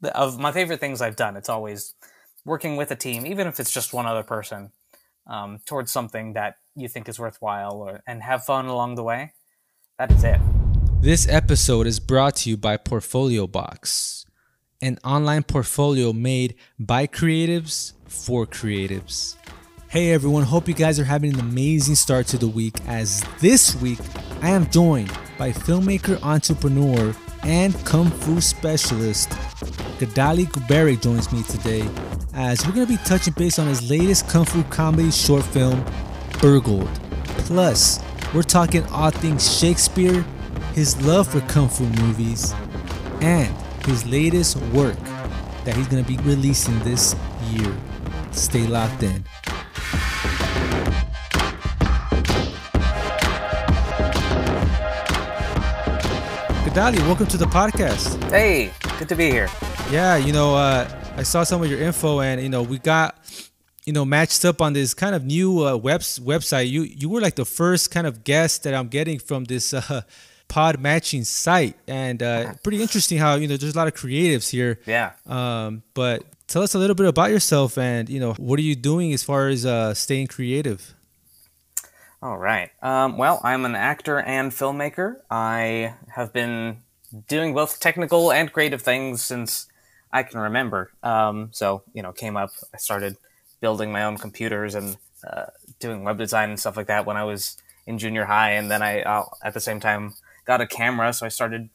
of my favorite things I've done. It's always working with a team, even if it's just one other person, towards something that you think is worthwhile and have fun along the way. That is it. This episode is brought to you by Portfolio Box, an online portfolio made by creatives for creatives. Hey everyone, hope you guys are having an amazing start to the week, as this week I am joined by filmmaker, entrepreneur, and Kung Fu specialist Gedaly Guberek joins me today, as we're going to be touching base on his latest Kung Fu comedy short film, Burgled. Plus, we're talking all things Shakespeare, his love for Kung Fu movies, and his latest work that he's going to be releasing this year. Stay locked in. Gedaly, welcome to the podcast. Hey, good to be here. Yeah, I saw some of your info, and we got matched up on this kind of new website. You were like the first kind of guest that I'm getting from this pod matching site, and pretty interesting how there's a lot of creatives here. Yeah. But tell us a little bit about yourself, and what are you doing as far as staying creative? All right. Well, I'm an actor and filmmaker. I have been doing both technical and creative things since I can remember. Came up, I started building my own computers and doing web design and stuff like that when I was in junior high. And then I, at the same time, got a camera. So I started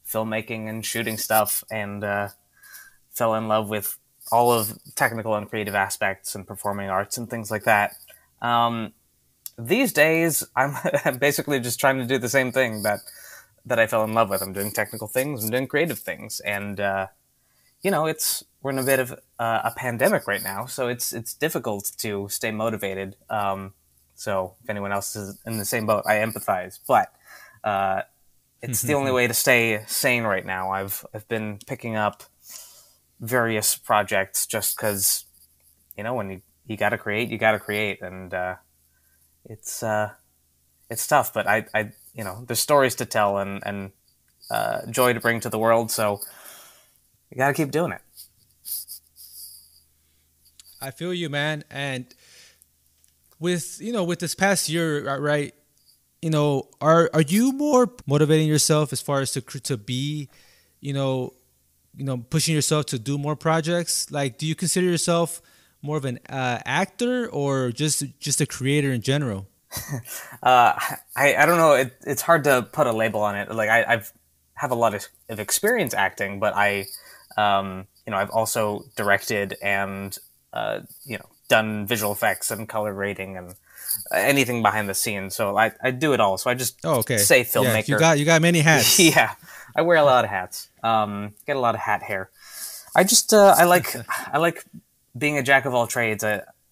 filmmaking and shooting stuff, and fell in love with all of technical and creative aspects and performing arts and things like that. These days, I'm basically just trying to do the same thing that I fell in love with. I'm doing technical things, I'm doing creative things, and we're in a bit of a pandemic right now, so it's difficult to stay motivated. So if anyone else is in the same boat, I empathize. But it's the only way to stay sane right now. I've been picking up various projects just because when you gotta create, and it's tough, but I there's stories to tell and joy to bring to the world, so you gotta keep doing it. I feel you, man. And with this past year, right? Are you more motivating yourself as far as to be, pushing yourself to do more projects? Like, do you consider yourself more of an actor or just a creator in general? I don't know. It's hard to put a label on it. Like I've have a lot of experience acting, but I've also directed and done visual effects and color grading and anything behind the scenes. So I do it all. So I just say filmmaker. Yeah, you got many hats. Yeah, I wear a lot of hats. Get a lot of hat hair. I just I like being a jack of all trades.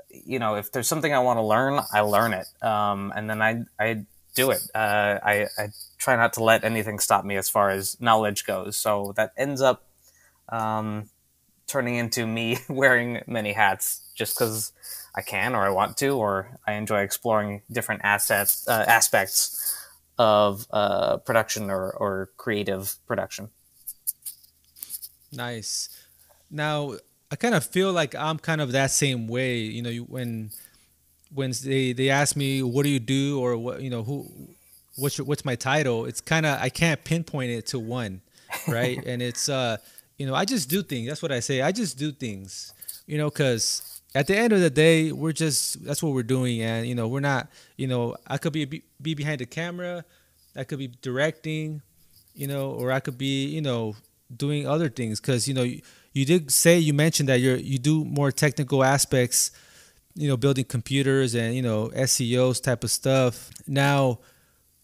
If there's something I want to learn, I learn it, and then I do it. I try not to let anything stop me as far as knowledge goes. So that ends up turning into me wearing many hats just because I can, or I want to, or I enjoy exploring different aspects of production or creative production. Nice. Now, I kind of feel like I'm kind of that same way. When they ask me what do you do, or what's my title, it's kind of, I can't pinpoint it to one, right? And it's I just do things. That's what I say. I just do things. Because at the end of the day, that's what we're doing, and we're not. I could be behind the camera, I could be directing, or I could be doing other things, because you mentioned that you do more technical aspects, building computers and SEOs type of stuff. Now,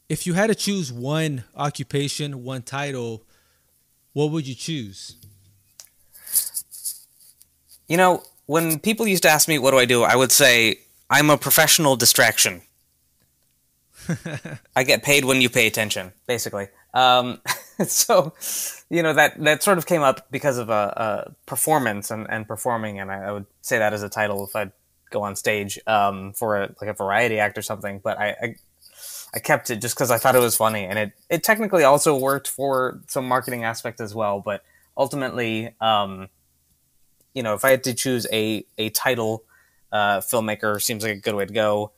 if you had to choose one occupation, one title, what would you choose? When people used to ask me what do, I would say I'm a professional distraction. I get paid when you pay attention, basically. So, that sort of came up because of a performance and performing, and I would say that as a title if I'd go on stage for a variety act or something. But I kept it just because I thought it was funny, and it technically also worked for some marketing aspect as well. But ultimately, if I had to choose a title, filmmaker seems like a good way to go.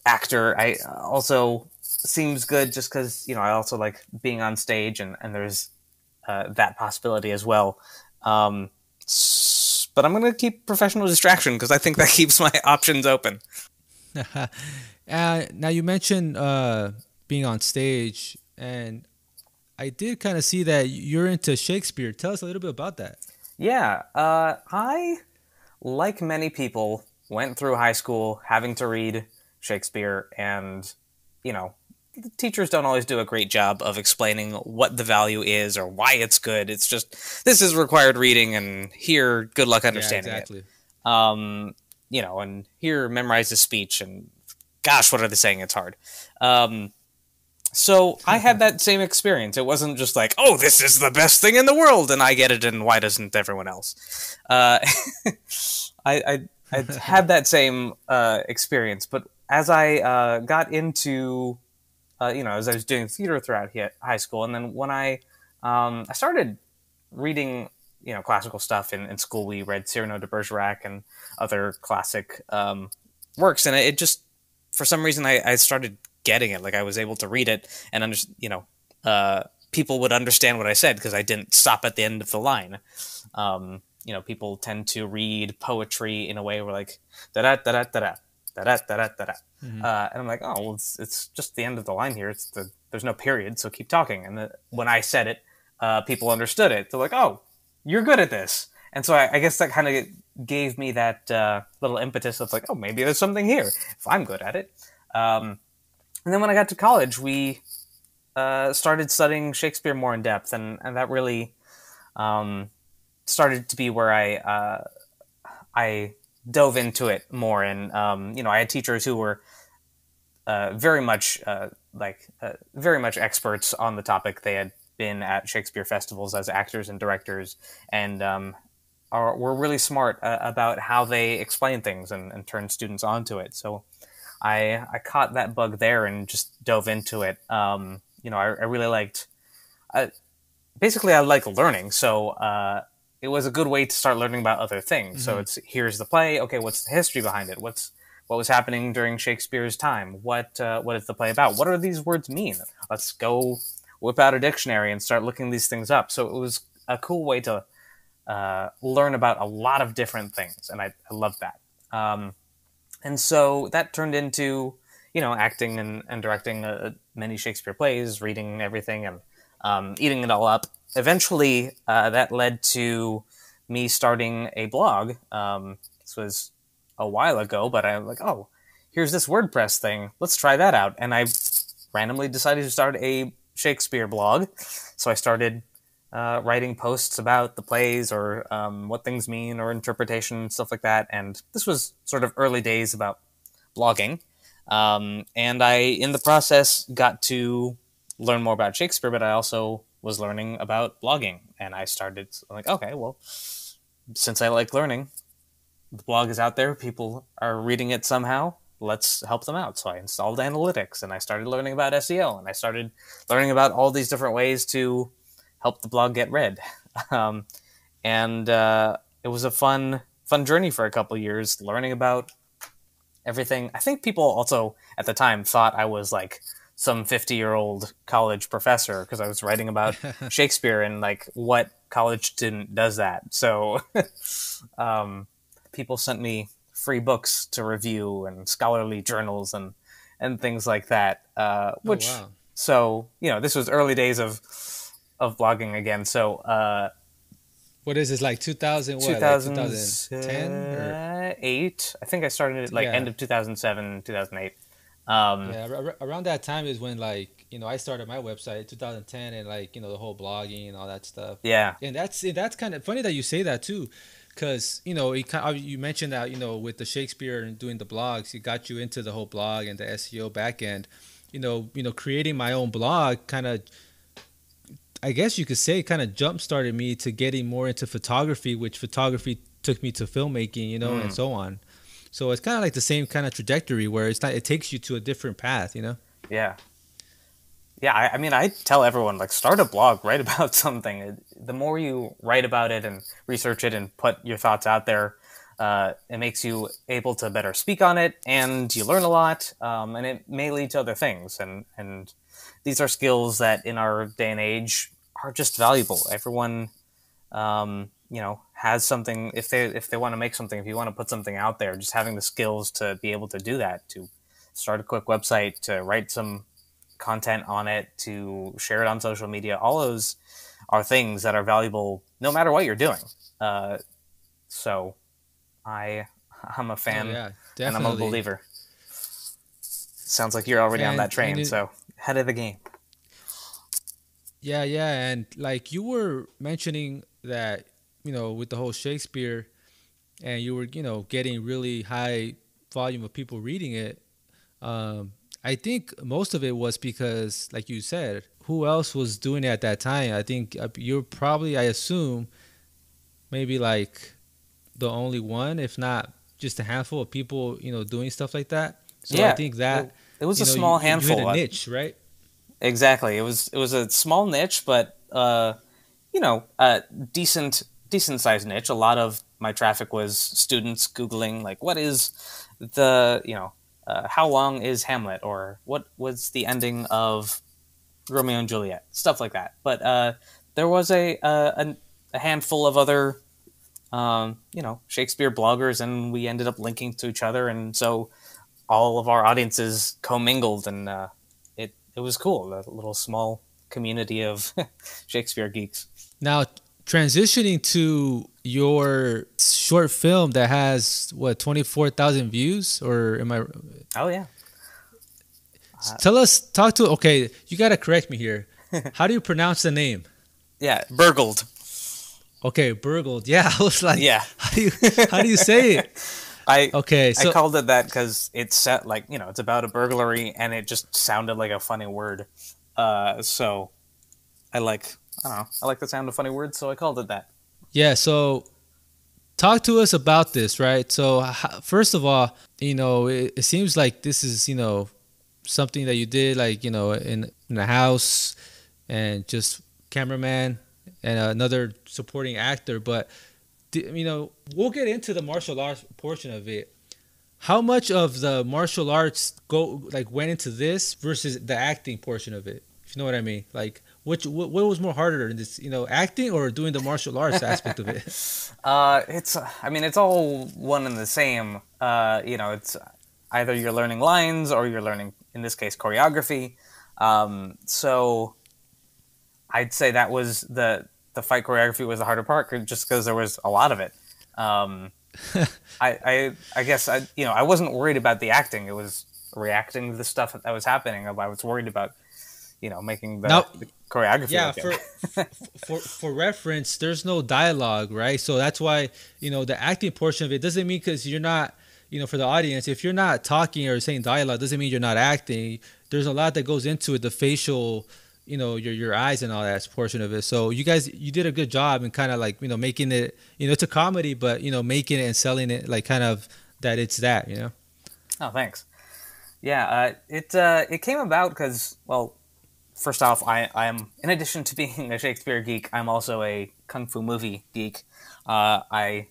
Actor, I also seems good just because I also like being on stage, and there's that possibility as well. But I'm gonna keep professional distraction because I think that keeps my options open. Now you mentioned being on stage, and I did kind of see that you're into Shakespeare. Tell us a little bit about that. Yeah, I, like many people, went through high school having to read Shakespeare, and you know, the teachers don't always do a great job of explaining what the value is or why it's good. It's just this is required reading, and here, good luck Yeah, understanding it. exactly. And here, memorize the speech, and gosh, what are they saying? It's hard. So I had that same experience. It wasn't just like, oh, this is the best thing in the world, and I get it, and why doesn't everyone else? I had that same experience, but as I got into, as I was doing theater throughout high school, and then when I started reading, classical stuff in school, we read Cyrano de Bergerac and other classic works, and it just, for some reason, I started getting it. Like I was able to read it and people would understand what I said because I didn't stop at the end of the line. People tend to read poetry in a way where like da da da da da da da da da da. And I'm like, oh, well, it's just the end of the line here. There's no period, so keep talking. And when I said it, people understood it. They're like, oh, you're good at this. And so I guess that kind of gave me that little impetus of like, oh, maybe there's something here if I'm good at it. And then when I got to college, we started studying Shakespeare more in depth, and that really started to be where I dove into it more. And I had teachers who were very much experts on the topic. They had been at Shakespeare festivals as actors and directors, and were really smart about how they explain things and turn students onto it. So I caught that bug there and just dove into it. I really liked. Basically, I like learning, so it was a good way to start learning about other things. So here's the play. Okay, what's the history behind it? What was happening during Shakespeare's time? What is the play about? What do these words mean? Let's go whip out a dictionary and start looking these things up. So it was a cool way to learn about a lot of different things, and I love that. And so that turned into, acting and directing many Shakespeare plays, reading everything, and eating it all up. Eventually, that led to me starting a blog. This was a while ago, but I'm like, oh, here's this WordPress thing. Let's try that out. And I randomly decided to start a Shakespeare blog. So I started writing posts about the plays or what things mean or interpretation, stuff like that. And this was sort of early days about blogging. And I, in the process, got to learn more about Shakespeare, but I also was learning about blogging. And I started like, okay, well, since I like learning, the blog is out there, people are reading it somehow, let's help them out. So I installed analytics and I started learning about SEO, and I started learning about all these different ways to help the blog get read. And it was a fun journey for a couple years, learning about everything. I think people also at the time thought I was like some 50-year-old college professor because I was writing about Shakespeare, and like what college student does that? So people sent me free books to review and scholarly journals and things like that. Which, oh, wow. So, this was early days of blogging again. So, What is this, like 2000, what, like 2010 or 8. I think I started it like end of 2007, 2008. Around that time is when, like, I started my website 2010, and like, the whole blogging and all that stuff. Yeah. And that's kind of funny that you say that too, because you mentioned that with the Shakespeare and doing the blogs, it got you into the whole blog and the SEO back end. Creating my own blog kind of, I guess you could say, kind of jump started me to getting more into photography, which photography took me to filmmaking, and so on. So it's kind of like the same kind of trajectory where it takes you to a different path, Yeah. Yeah, I mean, I tell everyone, like, start a blog, write about something. The more you write about it and research it and put your thoughts out there, it makes you able to better speak on it, and you learn a lot, and it may lead to other things. And these are skills that in our day and age are just valuable. Everyone, has something. If they want to make something, if you want to put something out there, just having the skills to be able to do that, to start a quick website, to write some content on it, to share it on social media, all those are things that are valuable no matter what you're doing. So I I'm a Oh fan yeah, and I'm a definitely. believer. Sounds like you're already on that And train, it, so head of the game. yeah, yeah, and like you were mentioning that, with the whole Shakespeare, and you were, getting really high volume of people reading it. Um, I think most of it was because, like you said, who else was doing it at that time? I think you're probably, I assume, maybe like the only one, if not just a handful of people, doing stuff like that. So I Yeah, think it, that, it was a you small you hit a handful. niche, right? Exactly. It was a small niche, but decent sized niche. A lot of my traffic was students googling like, what is the how long is Hamlet, or what was the ending of Romeo and Juliet, stuff like that. But there was a handful of other Shakespeare bloggers, and we ended up linking to each other, and so all of our audiences commingled, and it was cool. A little small community of Shakespeare geeks. Now, transitioning to your short film that has what 24,000 views, or am I? Oh yeah, uh, Tell us, talk to. Okay, you gotta correct me here. How do you pronounce the name? yeah, Burgled. Okay, Burgled. Yeah, I was like, Yeah, how do you say it? I Okay, I so called it that because it's set like it's about a burglary, and it just sounded like a funny word. So I don't know, I like the sound of funny words, so I called it that. yeah, so talk to us about this, right? So first of all, it seems like this is something that you did, like in a house, and just cameraman and another supporting actor. But we'll get into the martial arts portion of it. How much of the martial arts went into this versus the acting portion of it? If you know what I mean. Like, what was more harder in this, acting or doing the martial arts aspect of it? I mean, it's all one and the same. It's either you're learning lines or you're learning, in this case, choreography. So I'd say that was the fight choreography was the harder part, just because there was a lot of it. Um, I guess I wasn't worried about the acting. It was reacting to the stuff that was happening. I was worried about making the, Now, the choreography yeah, look good. for reference, there's no dialogue, right? So that's why the acting portion of it doesn't mean, because you're not, for the audience, if you're not talking or saying dialogue, doesn't mean you're not acting. There's a lot that goes into it, the facial, your eyes and all that portion of it. So you did a good job in kind of like making it, it's a comedy, but making it and selling it like kind of that it's that. Oh, thanks. Yeah, it came about because, well, first off, I'm, in addition to being a Shakespeare geek, I'm also a kung fu movie geek. I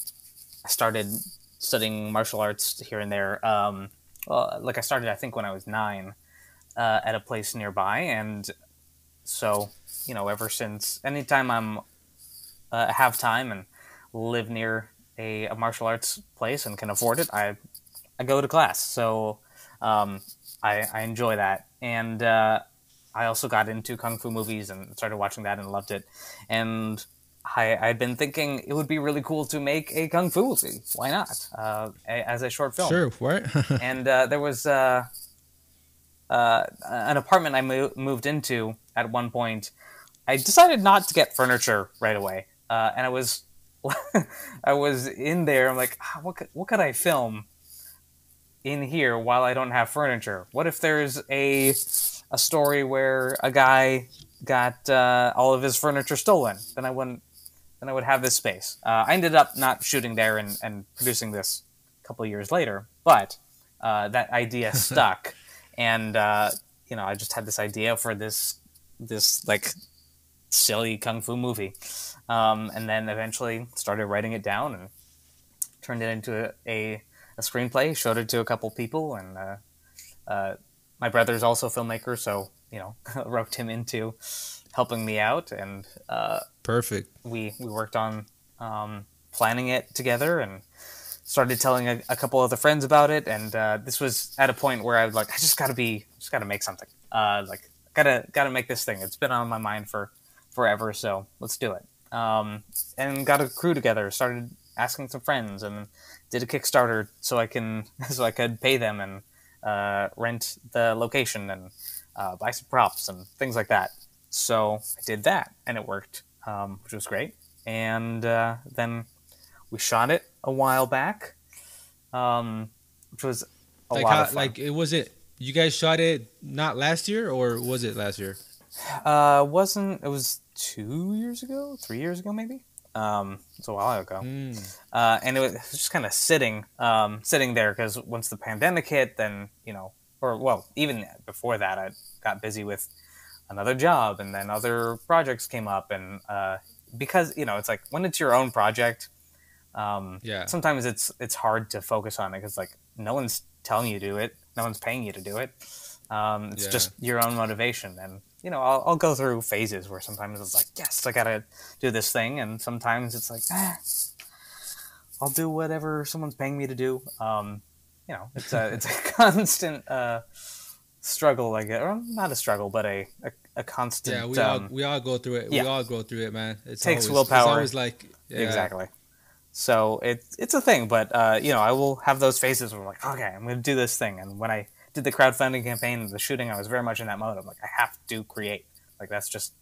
started studying martial arts here and there. Well, like I started, I think, when I was 9 at a place nearby, and so ever since, anytime have time and live near a martial arts place and can afford it, I go to class. So um, I enjoy that, and I also got into kung fu movies and started watching that and loved it. And I'd been thinking it would be really cool to make a kung fu movie. Why not? As a short film. Sure, what? And there was an apartment I moved into at one point. I decided not to get furniture right away, and I was I was in there. I'm like, what could I film in here while I don't have furniture? What if there's a story where a guy got all of his furniture stolen? Then I would have this space. I ended up not shooting there and producing this a couple years later, but that idea stuck, and I just had this idea for this like silly kung fu movie, and then eventually started writing it down and turned it into a screenplay. Showed it to a couple people, and my brother's also a filmmaker, so roped him into helping me out, and Perfect. we worked on planning it together and started telling a couple other friends about it. And this was at a point where I was like, I just gotta make something. Like gotta make this thing. It's been on my mind for forever, so let's do it. And got a crew together. Started asking some friends, and did a Kickstarter so I could pay them and rent the location and buy some props and things like that. So I did that, and it worked, which was great. And then we shot it a while back, which was a Like lot how of fun. like it was it? You guys shot it not last year, or was it last year? Wasn't it was 2 years ago, 3 years ago maybe. It's a while ago, Mm. and it was just kind of sitting there because once the pandemic hit, then or well, even before that, I got busy with another job, and then other projects came up, and because it's like when it's your own project, Yeah. sometimes it's hard to focus on it because like no one's telling you to do it, no one's paying you to do it. It's Yeah. just your own motivation, and I'll go through phases where sometimes it's like, yes, I gotta do this thing, and sometimes it's like, I'll do whatever someone's paying me to do. It's a constant struggle, like, or not a struggle, but a constant. Yeah, we all go through it. Yeah. We all go through it, man. It's Takes always willpower. It's always like Exactly. So it's a thing, but I will have those phases where I'm like, okay, I'm going to do this thing. And when I did the crowdfunding campaign and the shooting, I was very much in that mode. I'm like, I have to create. Like that's just,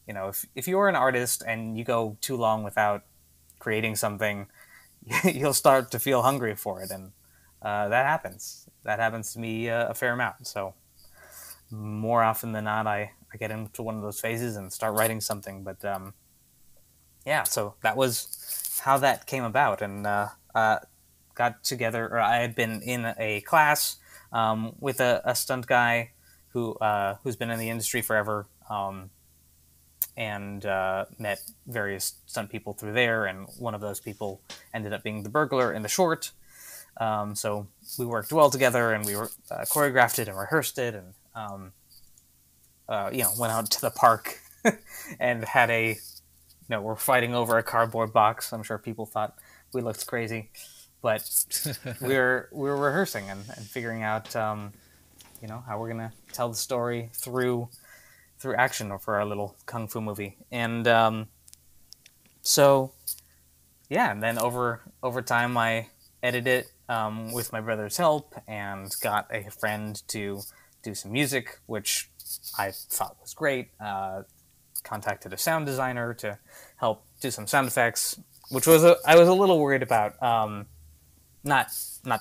if you're an artist and you go too long without creating something, you'll start to feel hungry for it, and that happens. That happens to me a fair amount. So more often than not, I get into one of those phases and start writing something. But yeah, so that was how that came about, and got together. Or I had been in a class with a stunt guy who's been in the industry forever, and met various stunt people through there. And one of those people ended up being the burglar in the short. So we worked well together, and we choreographed it and rehearsed it, and went out to the park and had we're fighting over a cardboard box. I'm sure people thought we looked crazy, but we were rehearsing and figuring out, how we're gonna tell the story through action or for our little kung fu movie. And so yeah, and then over time I edited it with my brother's help and got a friend to do some music, which I thought was great. Contacted a sound designer to help do some sound effects, which I was a little worried about. Not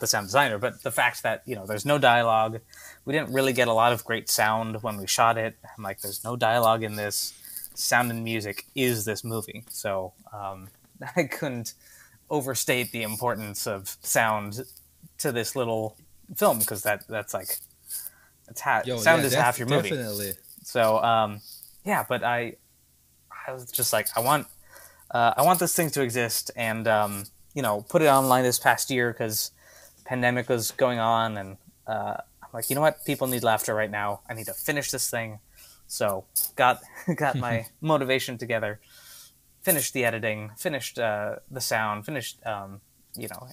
the sound designer, but the fact that there's no dialogue. We didn't really get a lot of great sound when we shot it. I'm like, there's no dialogue in this. Sound and music is this movie, so I couldn't overstate the importance of sound to this little film, because that's like sound is half your movie. Definitely. So yeah, but I was just like, I want this thing to exist, and put it online this past year because pandemic was going on, and I'm like, you know what, people need laughter right now. I need to finish this thing. So got my motivation together, finished the editing, finished the sound, finished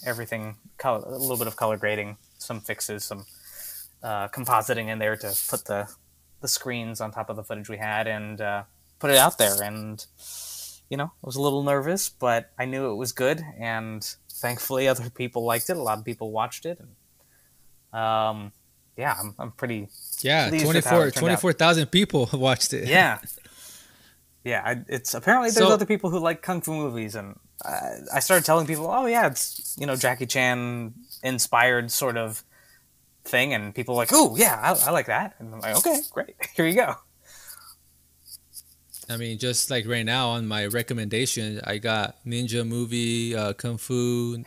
everything, a little bit of color grading, some fixes, some compositing in there to put the screens on top of the footage we had, and put it out there. And I was a little nervous, but I knew it was good, and thankfully other people liked it. A lot of people watched it, and yeah, I'm pretty pleased with how it turned out. 24,000 people watched it. Yeah. It's apparently there's other people who like kung fu movies, and I started telling people, oh yeah, it's Jackie Chan inspired sort of thing, and people were like, oh yeah, I like that, and I'm like, okay, great, here you go. I mean, just like right now on my recommendation, I got Ninja movie, Kung Fu,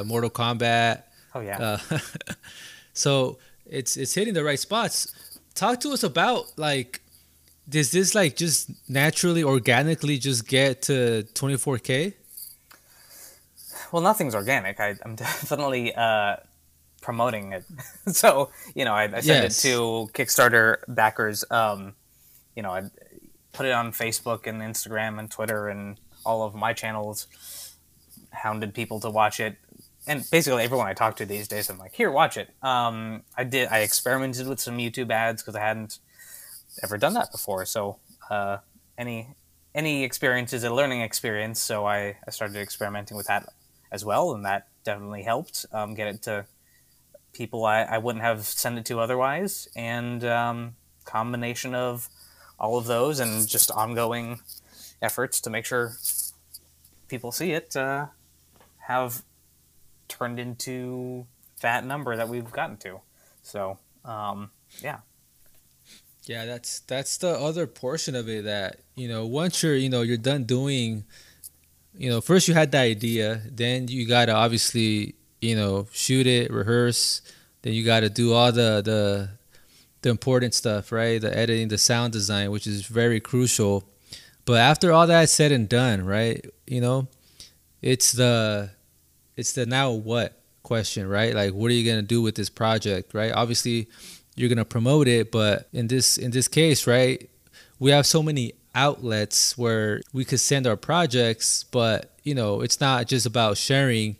Mortal Kombat. Oh yeah. So it's hitting the right spots. talk to us about like, does this like just naturally, organically just get to 24K? Well, nothing's organic. I'm definitely promoting it. So, I send it Yes. to Kickstarter backers. I put it on Facebook and Instagram and Twitter and all of my channels, hounded people to watch it. And basically everyone I talk to these days, I'm like, here, watch it. I experimented with some YouTube ads because I hadn't ever done that before. So any experience is a learning experience. So I started experimenting with that as well, and that definitely helped get it to people I wouldn't have sent it to otherwise. And combination of all of those and just ongoing efforts to make sure people see it have turned into that number that we've gotten to. So yeah. Yeah, that's the other portion of it that, once you're done doing, first you had the idea, then you got to obviously, shoot it, rehearse, then you got to do all the important stuff, right? The editing, the sound design, which is very crucial. But after all that said and done, right? It's the now what question, right? Like, what are you gonna do with this project, right? Obviously, you're gonna promote it, but in this case, right, we have so many outlets where we could send our projects, but it's not just about sharing.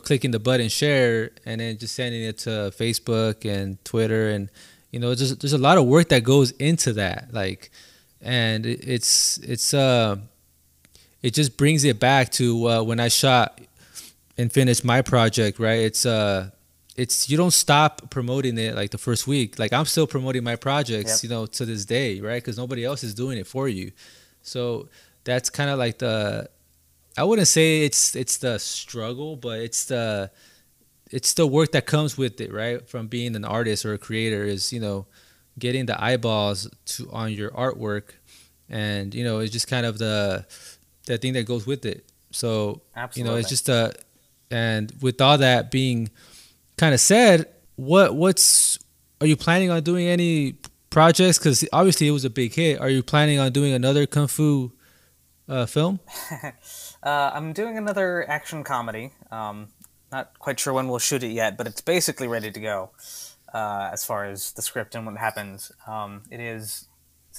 Clicking the button share and then just sending it to Facebook and Twitter, and there's a lot of work that goes into that. Like, and it just brings it back to when I shot and finished my project, right? It's you don't stop promoting it like the first week. Like, I'm still promoting my projects, Yep. to this day, right? Because nobody else is doing it for you. So that's kind of like I wouldn't say it's the struggle, but it's the work that comes with it, right? From being an artist or a creator is, getting the eyeballs on your artwork, and it's just kind of the thing that goes with it. So, it's Absolutely. just and with all that being kind of said, what's are you planning on doing any projects? Because obviously it was a big hit. Are you planning on doing another kung fu film? I'm doing another action comedy. Not quite sure when we'll shoot it yet, but it's basically ready to go as far as the script and what happens. It's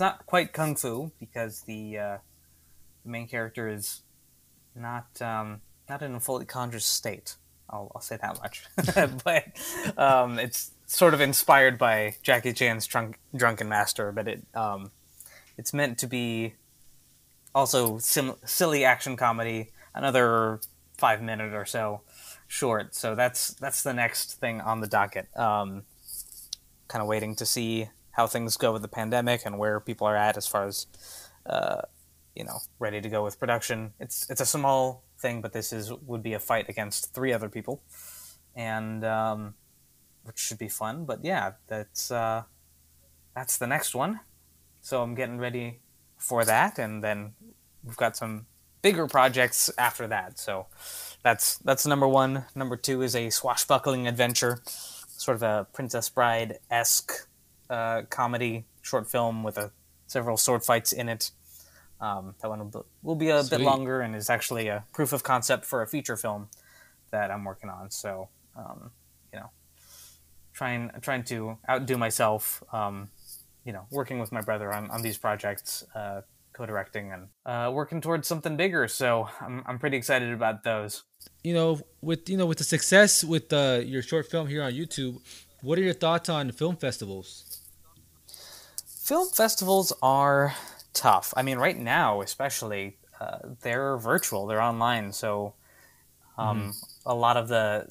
not quite kung fu because the main character is not in a fully conscious state. I'll say that much. But it's sort of inspired by Jackie Chan's Drunken Master, but it's meant to be also silly action comedy, another 5 minute or so short. So that's the next thing on the docket. Kind of waiting to see how things go with the pandemic and where people are at as far as uh, ready to go with production. It's a small thing, but would be a fight against 3 other people, and which should be fun. But yeah, that's the next one. So I'm getting ready for that, and then we've got some bigger projects after that. So that's number one. Number two is a swashbuckling adventure, sort of a Princess Bride esque comedy short film with several sword fights in it. That one will be a bit Sweet. longer and is actually a proof of concept for a feature film that I'm working on. So, you know, trying to outdo myself. Working with my brother on these projects, co-directing and working towards something bigger. So I'm pretty excited about those. With the success with your short film here on YouTube, what are your thoughts on film festivals? Film festivals are tough. I mean, right now, especially, they're virtual, they're online. So Hmm. a lot of the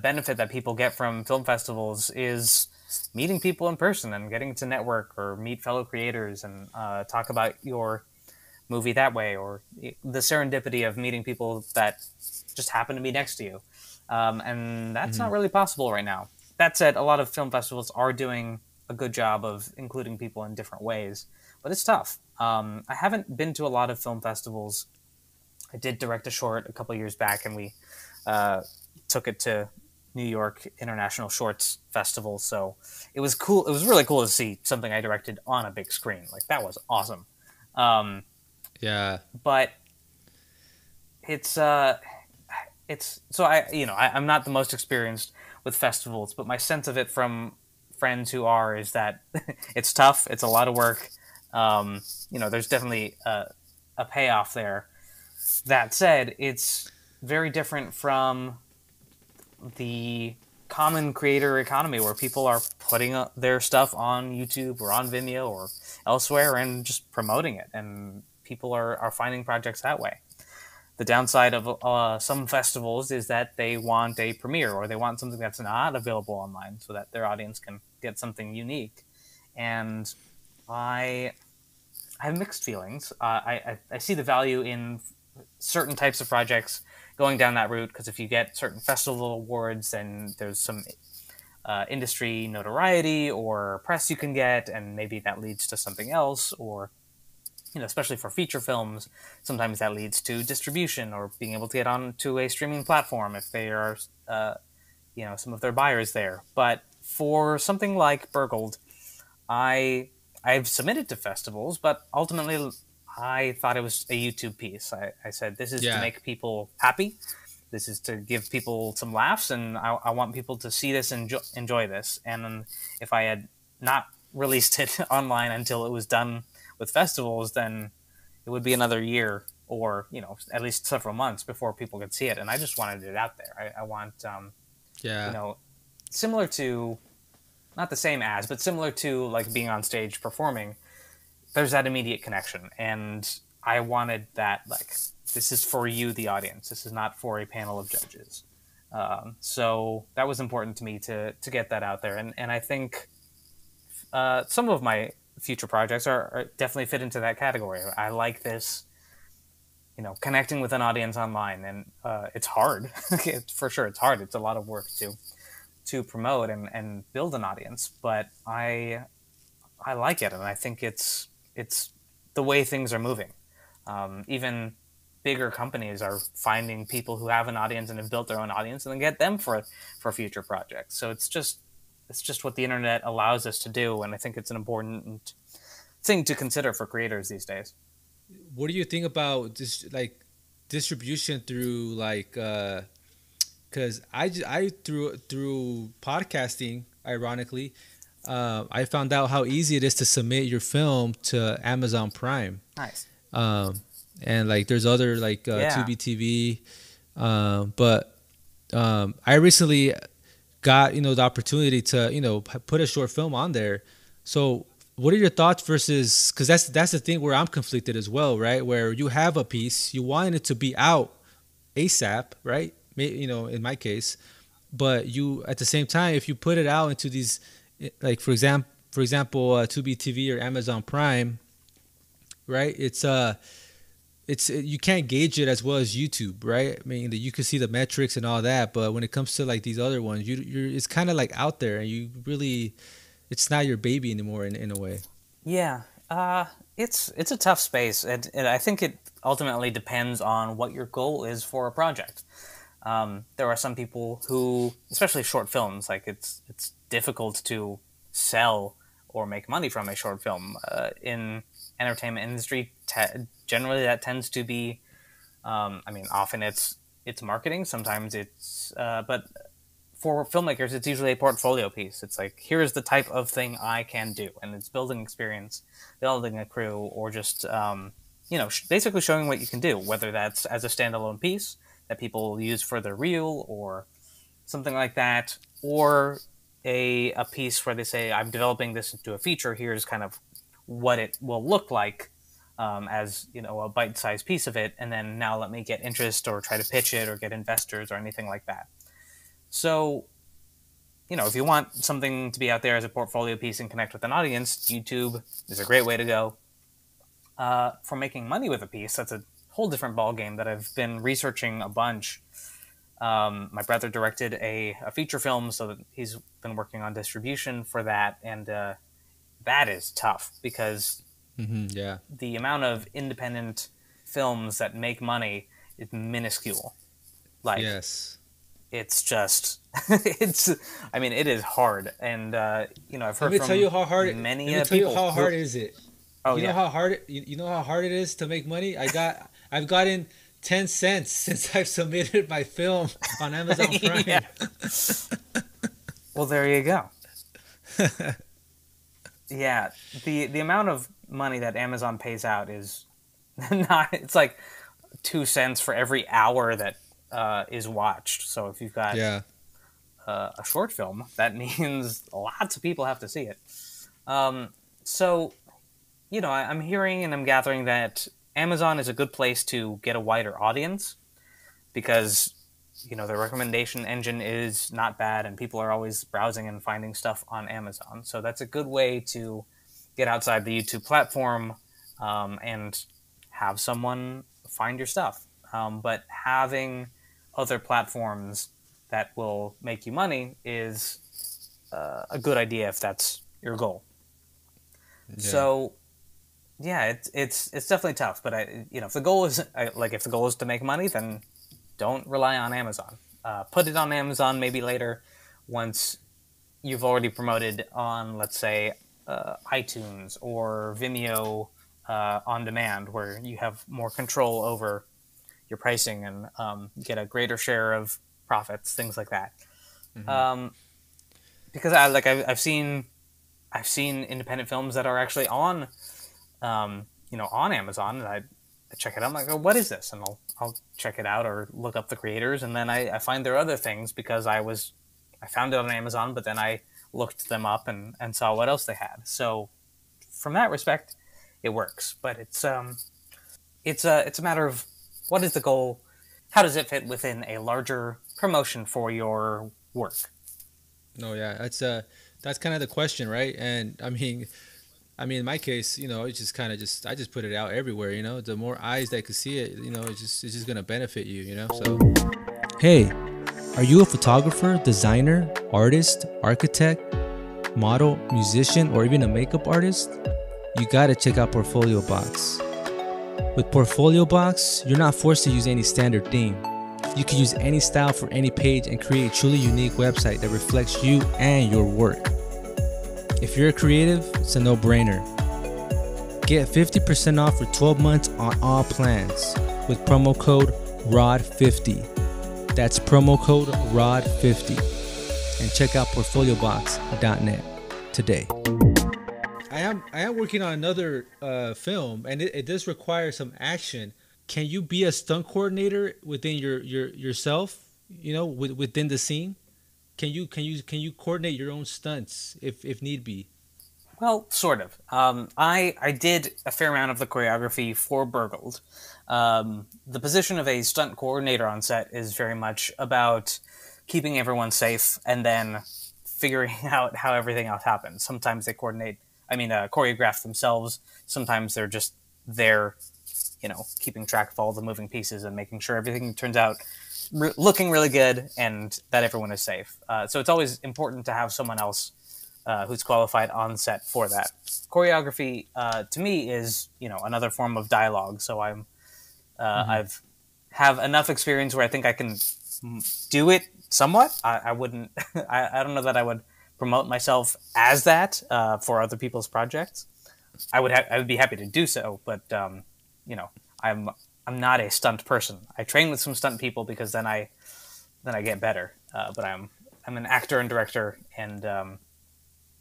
benefit that people get from film festivals is meeting people in person and getting to network or meet fellow creators and talk about your movie that way, or the serendipity of meeting people that just happen to be next to you. And that's Hmm. not really possible right now. That said, a lot of film festivals are doing a good job of including people in different ways, but it's tough. I haven't been to a lot of film festivals. I did direct a short a couple years back, and we uh, took it to New York International Shorts Festival. So it was cool. It was really cool to see something I directed on a big screen. Like that was awesome. Um, Yeah. but it's it's so I'm not the most experienced with festivals, but my sense of it from friends who are is that it's tough. It's a lot of work. There's definitely a payoff there. That said, it's very different from the common creator economy where people are putting their stuff on YouTube or on Vimeo or elsewhere and just promoting it, and people are finding projects that way. The downside of some festivals is that they want a premiere or they want something that's not available online so that their audience can get something unique. And I have mixed feelings. I see the value in certain types of projects going down that route because if you get certain festival awards, then there's some industry notoriety or press you can get, and maybe that leads to something else. Or especially for feature films, sometimes that leads to distribution or being able to get onto a streaming platform if they are, some of their buyers there. But for something like Burgled, I've submitted to festivals, but ultimately I thought it was a YouTube piece. I said, this is to Yeah. make people happy. This is to give people some laughs, and I want people to see this and enjoy this. And then if I had not released it online until it was done with festivals, then it would be another year or, at least several months before people could see it. And I just wanted it out there. I want, you Yeah. know, similar to, not the same as, but similar to like being on stage performing, there's that immediate connection. And I wanted that, like, this is for you, the audience. This is not for a panel of judges. So that was important to me to get that out there. And I think some of my future projects are definitely fit into that category. I like this, connecting with an audience online, and it's hard. For sure, it's hard. It's a lot of work to promote and build an audience, but I like it, and I think it's the way things are moving. Even bigger companies are finding people who have an audience and have built their own audience, and then get them for future projects. So it's just what the internet allows us to do, and I think it's an important thing to consider for creators these days. What do you think about this, like distribution through like? Because I through podcasting, ironically, I found out how easy it is to submit your film to Amazon Prime. Nice. Um, and like there's other like Yeah. Tubi TV, but I recently got the opportunity to put a short film on there. So what are your thoughts versus, because that's the thing where I'm conflicted as well, right? Where you have a piece, you want it to be out ASAP, right? In my case, but you at the same time, if you put it out into these, like for example, Tubi TV or Amazon Prime, right? You can't gauge it as well as YouTube, right? I mean, you can see the metrics and all that, but when it comes to like these other ones, you're it's kind of like out there, and it's not your baby anymore in a way. Yeah. It's a tough space, and I think it ultimately depends on what your goal is for a project. There are some people who, especially short films, like it's difficult to sell or make money from a short film. In entertainment industry, generally that tends to be, often it's marketing. Sometimes but for filmmakers, it's usually a portfolio piece. It's like, here's the type of thing I can do, and it's building experience, building a crew, or just basically showing what you can do, whether that's as a standalone piece that people use for their reel or something like that, or a piece where they say, I'm developing this into a feature. Here's kind of what it will look like as a bite-sized piece of it, and then now let me get interest or try to pitch it or get investors or anything like that. So, if you want something to be out there as a portfolio piece and connect with an audience, YouTube is a great way to go. For making money with a piece, that's a whole different ballgame that I've been researching a bunch. My brother directed a feature film, so that he's been working on distribution for that, and that is tough because Yeah. the amount of independent films that make money is minuscule. Like, Yes. it's just it's I mean it is hard, and I've Let heard me tell from you how hard. many Let me tell you people how who hard is it. oh You know yeah. how hard you know how hard it is to make money. I've gotten 10 cents since I've submitted my film on Amazon Yeah, Prime. well there you go. Yeah, the amount of money that Amazon pays out is not, it's like 2 cents for every hour that is watched. So if you've got Yeah, a short film, that means lots of people have to see it. So I'm hearing and I'm gathering that Amazon is a good place to get a wider audience because the recommendation engine is not bad and people are always browsing and finding stuff on Amazon. So that's a good way to get outside the YouTube platform and have someone find your stuff. But having other platforms that will make you money is a good idea if that's your goal. yeah, So yeah, it's definitely tough. But if the goal is if the goal is to make money, then don't rely on Amazon. Put it on Amazon maybe later, once you've already promoted on, let's say, iTunes or Vimeo on demand, where you have more control over your pricing and get a greater share of profits, things like that. hmm Um, because I've seen independent films that are actually on Amazon, and I check it out. I'm like, oh, what is this? And I'll check it out or look up the creators, and then I find there are other things because I found it on Amazon, but then I looked them up and saw what else they had. So from that respect, it works. But it's a matter of what is the goal, how does it fit within a larger promotion for your work. no, yeah, that's kind of the question, right? And in my case, it's just kind of just I just put it out everywhere. The more eyes that could see it, it's just gonna benefit you. So, hey, are you a photographer, designer, artist, architect, model, musician, or even a makeup artist? You gotta check out Portfolio Box. With Portfolio Box, you're not forced to use any standard theme. You can use any style for any page and create a truly unique website that reflects you and your work. If you're a creative, it's a no-brainer. Get 50% off for 12 months on all plans with promo code ROD50. That's promo code ROD50. And check out portfoliobox.net today. I am working on another film, and it does require some action. Can you be a stunt coordinator within yourself? Within the scene. Can you coordinate your own stunts if need be? Well, sort of. I did a fair amount of the choreography for Burgled. The position of a stunt coordinator on set is very much about keeping everyone safe and then figuring out how everything else happens. Sometimes they choreograph themselves. Sometimes they're just there, keeping track of all the moving pieces and making sure everything turns out looking really good and that everyone is safe. So it's always important to have someone else who's qualified on set for that. Choreography, to me, is another form of dialogue. So I've have enough experience where I think I can do it somewhat. I wouldn't. I don't know that I would promote myself as that for other people's projects. I would be happy to do so, but I'm not a stunt person. I train with some stunt people because then I get better. But I'm an actor and director, and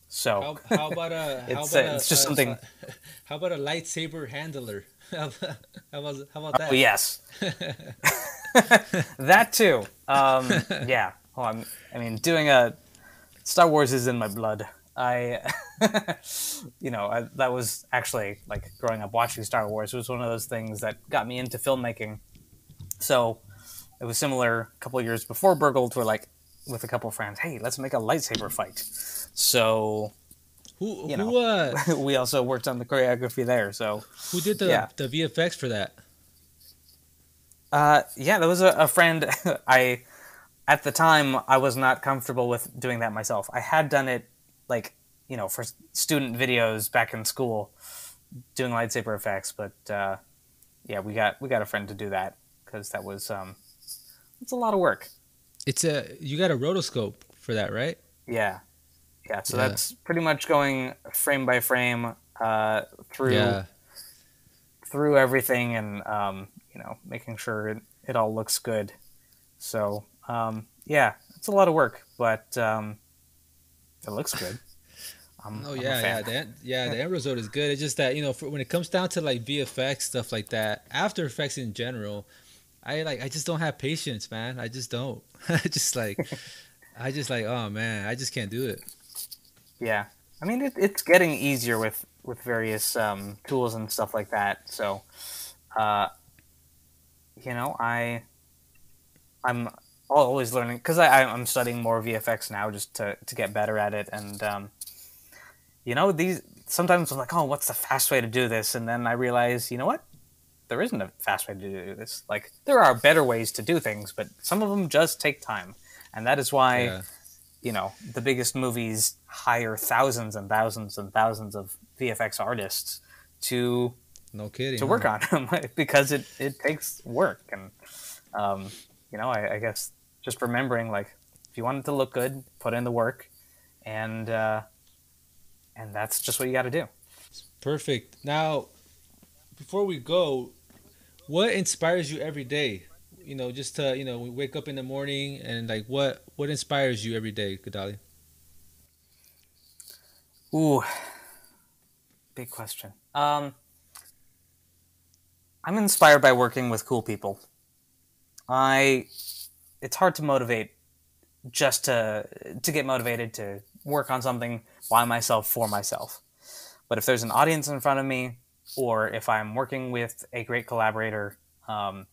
so How about it's just something. how about a lightsaber handler? How about Oh yes, that too. Yeah. Oh, doing a Star Wars is in my blood. That was actually like growing up watching Star Wars. It was one of those things that got me into filmmaking. So it was similar a couple of years before Burgled, where like with a couple of friends, hey, let's make a lightsaber fight. So we also worked on the choreography there. So who did yeah, the VFX for that? yeah, there was a friend. At the time I was not comfortable with doing that myself. I had done it like for student videos back in school, doing lightsaber effects, but yeah, we got a friend to do that because that was it's a lot of work. You got a rotoscope for that, right? Yeah, yeah. So Yeah. that's pretty much going frame by frame through Yeah. everything, and making sure it all looks good. So yeah, it's a lot of work, but it looks good. Oh I'm a yeah, yeah, fan. the end result is good. It's just that when it comes down to like VFX stuff like that, After Effects in general, I just don't have patience, man. I just don't. I just like oh man, I just can't do it. Yeah, I mean it's getting easier with various tools and stuff like that. So uh, I'm always learning because I'm studying more VFX now just to get better at it. And these sometimes I'm like, oh, what's the fast way to do this? And then I realize, you know what? There isn't a fast way to do this. Like there are better ways to do things, but some of them just take time, and that is why Yeah, the biggest movies hire thousands and thousands and thousands of VFX artists to no kidding, work huh? on them because it takes work. And um, I guess just remembering, like, if you want it to look good, put in the work, and that's just what you got to do. Perfect. Now, before we go, what inspires you every day? Just to we wake up in the morning and like what inspires you every day, Gedaly? Ooh, big question. I'm inspired by working with cool people. I It's hard to motivate just to get motivated to work on something by myself for myself. But if there's an audience in front of me, or if I'm working with a great collaborator, um,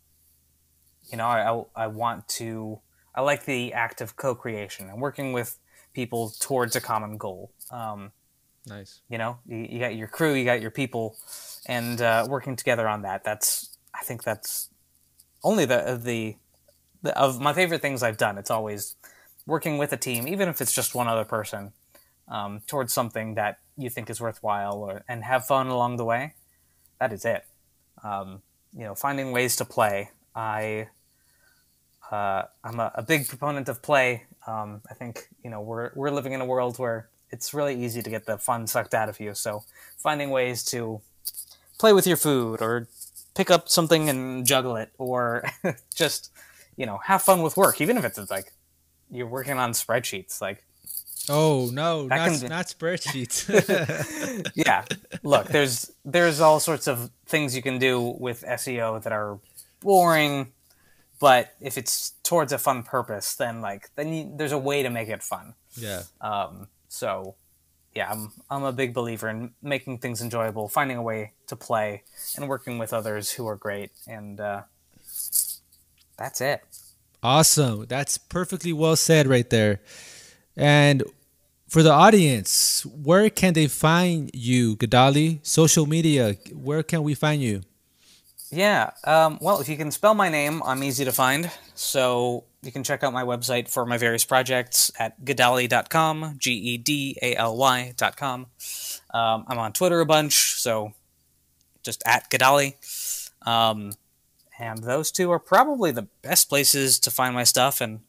I want to. I like the act of co-creation and working with people towards a common goal. Nice. You got your crew, you got your people, and working together on that. I think that's only the of my favorite things I've done. It's always working with a team, even if it's just one other person, towards something that you think is worthwhile, and have fun along the way. That is it. Finding ways to play. I'm a big proponent of play. I think we're living in a world where it's really easy to get the fun sucked out of you. So finding ways to play with your food, or pick up something and juggle it, or just have fun with work, even if it's like you're working on spreadsheets. Like, Oh no, that can not spreadsheets. yeah. Look, there's all sorts of things you can do with SEO that are boring, but if it's towards a fun purpose, then there's a way to make it fun. Yeah. So yeah, I'm a big believer in making things enjoyable, finding a way to play, and working with others who are great. And that's it. Awesome. That's perfectly well said right there. And for the audience, where can they find you, Gedaly? Social media, where can we find you? Yeah. Well, if you can spell my name, I'm easy to find. So you can check out my website for my various projects at gedaly.com, Gedaly.com. I'm on Twitter a bunch, so just at Gedaly. And those two are probably the best places to find my stuff, and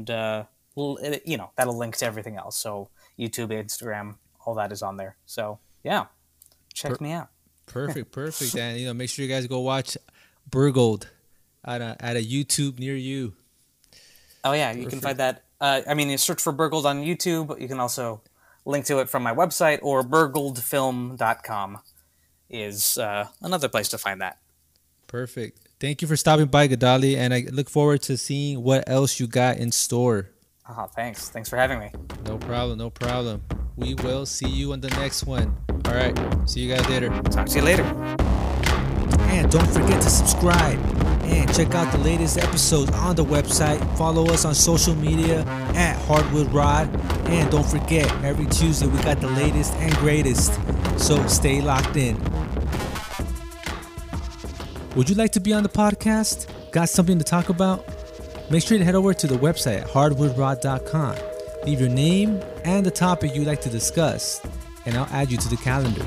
that'll link to everything else. So YouTube, Instagram, all that is on there. So yeah, check Per- me out. Perfect, perfect. And make sure you guys go watch Burgled at a YouTube near you. Oh yeah, you can Perfect. find that. You search for Burgled on YouTube. You can also link to it from my website, or burgledfilm.com is another place to find that. Perfect. Thank you for stopping by, Gedaly, and I look forward to seeing what else you got in store. Oh, thanks. Thanks for having me. No problem, no problem. We will see you on the next one. All right. See you guys later. Talk to you later. And don't forget to subscribe and check out the latest episodes on the website. Follow us on social media at Hardwood Rod. And don't forget, every Tuesday we got the latest and greatest. So stay locked in. Would you like to be on the podcast? Got something to talk about? Make sure to head over to the website at hardwoodrod.com. Leave your name and the topic you'd like to discuss, and I'll add you to the calendar.